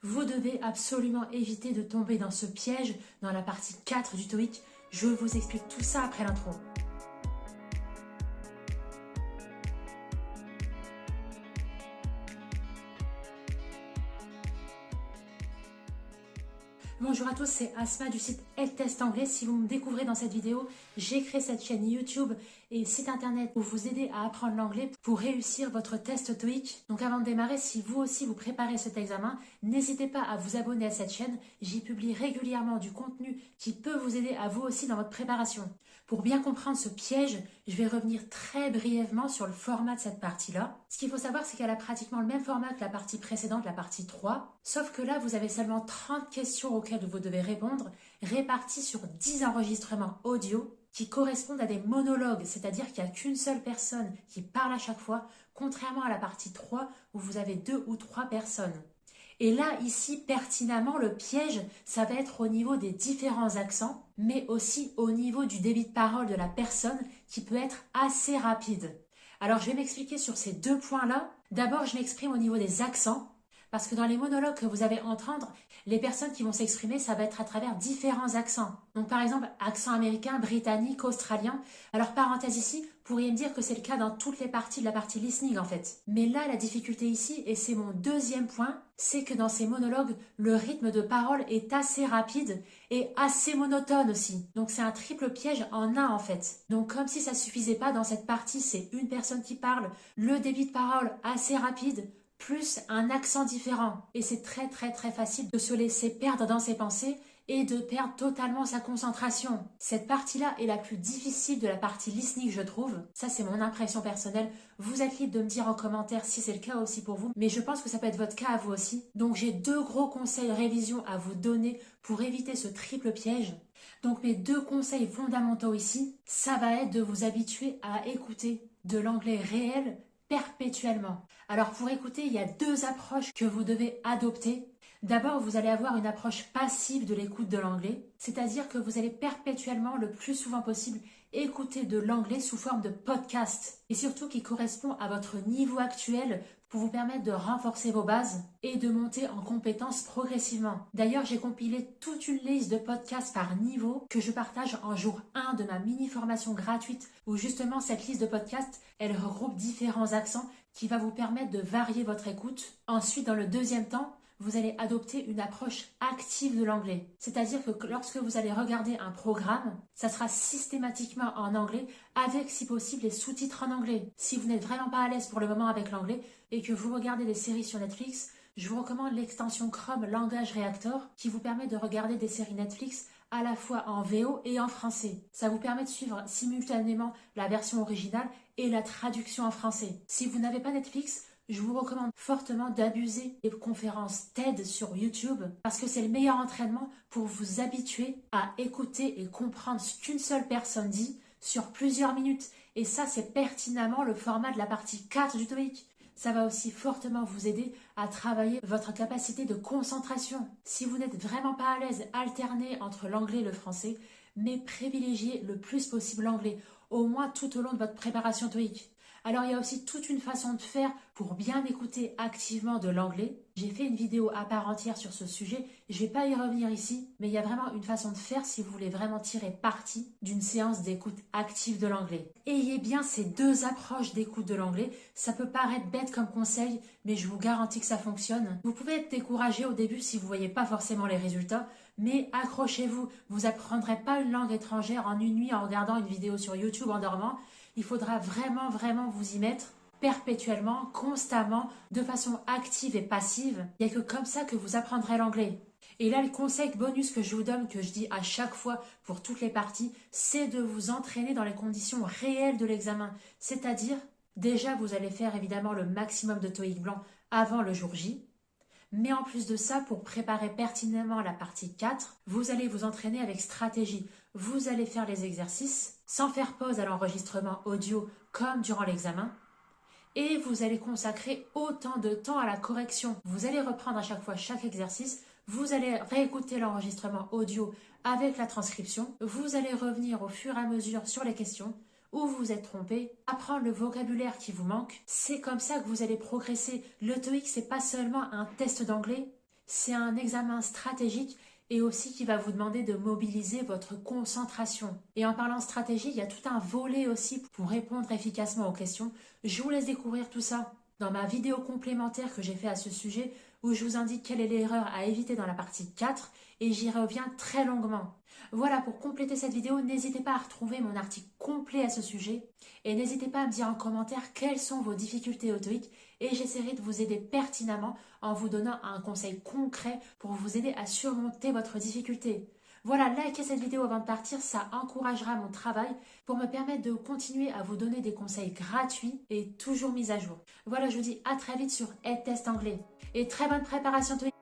Vous devez absolument éviter de tomber dans ce piège dans la partie 4 du TOEIC. Je vous explique tout ça après l'intro. Bonjour à tous, c'est Asma du site Helptest Anglais. Si vous me découvrez dans cette vidéo, j'ai créé cette chaîne YouTube et site internet pour vous aider à apprendre l'anglais pour réussir votre test TOEIC. Donc avant de démarrer, si vous aussi vous préparez cet examen, n'hésitez pas à vous abonner à cette chaîne. J'y publie régulièrement du contenu qui peut vous aider à vous aussi dans votre préparation. Pour bien comprendre ce piège, je vais revenir très brièvement sur le format de cette partie-là. Ce qu'il faut savoir, c'est qu'elle a pratiquement le même format que la partie précédente, la partie 3, sauf que là, vous avez seulement 30 questions auxquelles vous devez répondre, réparties sur 10 enregistrements audio qui correspondent à des monologues, c'est-à-dire qu'il n'y a qu'une seule personne qui parle à chaque fois, contrairement à la partie 3 où vous avez 2 ou 3 personnes. Et là, ici, pertinemment, le piège, ça va être au niveau des différents accents, mais aussi au niveau du débit de parole de la personne qui peut être assez rapide. Alors, je vais m'expliquer sur ces deux points-là. D'abord, je m'exprime au niveau des accents, parce que dans les monologues que vous allez entendre, les personnes qui vont s'exprimer, ça va être à travers différents accents. Donc par exemple, accent américain, britannique, australien. Alors parenthèse ici, vous pourriez me dire que c'est le cas dans toutes les parties de la partie listening en fait. Mais là, la difficulté ici, et c'est mon deuxième point, c'est que dans ces monologues, le rythme de parole est assez rapide et assez monotone aussi. Donc c'est un triple piège en un en fait. Donc comme si ça suffisait pas dans cette partie, c'est une personne qui parle, le débit de parole assez rapide, plus un accent différent. Et c'est très facile de se laisser perdre dans ses pensées et de perdre totalement sa concentration. Cette partie-là est la plus difficile de la partie listening, je trouve. Ça, c'est mon impression personnelle. Vous êtes libre de me dire en commentaire si c'est le cas aussi pour vous, mais je pense que ça peut être votre cas à vous aussi. Donc j'ai deux gros conseils de révision à vous donner pour éviter ce triple piège. Donc mes deux conseils fondamentaux ici, ça va être de vous habituer à écouter de l'anglais réel perpétuellement. Alors pour écouter, il y a deux approches que vous devez adopter. D'abord, vous allez avoir une approche passive de l'écoute de l'anglais, c'est-à-dire que vous allez perpétuellement, le plus souvent possible, écouter de l'anglais sous forme de podcast, et surtout qui correspond à votre niveau actuel pour vous permettre de renforcer vos bases et de monter en compétences progressivement. D'ailleurs, j'ai compilé toute une liste de podcasts par niveau que je partage en jour 1 de ma mini-formation gratuite où justement cette liste de podcasts, elle regroupe différents accents qui va vous permettre de varier votre écoute. Ensuite, dans le deuxième temps, vous allez adopter une approche active de l'anglais. C'est-à-dire que lorsque vous allez regarder un programme, ça sera systématiquement en anglais avec, si possible, les sous-titres en anglais. Si vous n'êtes vraiment pas à l'aise pour le moment avec l'anglais et que vous regardez des séries sur Netflix, je vous recommande l'extension Chrome Language Reactor qui vous permet de regarder des séries Netflix à la fois en VO et en français. Ça vous permet de suivre simultanément la version originale et la traduction en français. Si vous n'avez pas Netflix, je vous recommande fortement d'abuser des conférences TED sur YouTube parce que c'est le meilleur entraînement pour vous habituer à écouter et comprendre ce qu'une seule personne dit sur plusieurs minutes. Et ça, c'est pertinemment le format de la partie 4 du TOEIC. Ça va aussi fortement vous aider à travailler votre capacité de concentration. Si vous n'êtes vraiment pas à l'aise, alternez entre l'anglais et le français, mais privilégiez le plus possible l'anglais, au moins tout au long de votre préparation TOEIC. Alors il y a aussi toute une façon de faire pour bien écouter activement de l'anglais. J'ai fait une vidéo à part entière sur ce sujet, je ne vais pas y revenir ici, mais il y a vraiment une façon de faire si vous voulez vraiment tirer parti d'une séance d'écoute active de l'anglais. Ayez bien ces deux approches d'écoute de l'anglais, ça peut paraître bête comme conseil, mais je vous garantis que ça fonctionne. Vous pouvez être découragé au début si vous ne voyez pas forcément les résultats, mais accrochez-vous, vous n'apprendrez pas une langue étrangère en une nuit en regardant une vidéo sur YouTube en dormant. Il faudra vraiment vous y mettre perpétuellement, constamment, de façon active et passive. Il n'y a que comme ça que vous apprendrez l'anglais. Et là, le conseil bonus que je vous donne, que je dis à chaque fois pour toutes les parties, c'est de vous entraîner dans les conditions réelles de l'examen. C'est-à-dire, déjà, vous allez faire évidemment le maximum de TOEIC blanc avant le jour J. Mais en plus de ça, pour préparer pertinemment la partie 4, vous allez vous entraîner avec stratégie. Vous allez faire les exercices sans faire pause à l'enregistrement audio comme durant l'examen. Et vous allez consacrer autant de temps à la correction. Vous allez reprendre à chaque fois chaque exercice. Vous allez réécouter l'enregistrement audio avec la transcription. Vous allez revenir au fur et à mesure sur les questions où vous vous êtes trompé, apprendre le vocabulaire qui vous manque. C'est comme ça que vous allez progresser. Le TOEIC, c'est pas seulement un test d'anglais, C'est un examen stratégique et aussi qui va vous demander de mobiliser votre concentration. Et en parlant stratégie, il y a tout un volet aussi pour répondre efficacement aux questions. Je vous laisse découvrir tout ça dans ma vidéo complémentaire que j'ai fait à ce sujet où je vous indique quelle est l'erreur à éviter dans la partie 4 et j'y reviens très longuement. Voilà, pour compléter cette vidéo, n'hésitez pas à retrouver mon article complet à ce sujet et n'hésitez pas à me dire en commentaire quelles sont vos difficultés au TOEIC et j'essaierai de vous aider pertinemment en vous donnant un conseil concret pour vous aider à surmonter votre difficulté. Voilà, likez cette vidéo avant de partir, ça encouragera mon travail pour me permettre de continuer à vous donner des conseils gratuits et toujours mis à jour. Voilà, je vous dis à très vite sur EdTest Anglais et très bonne préparation TOEIC.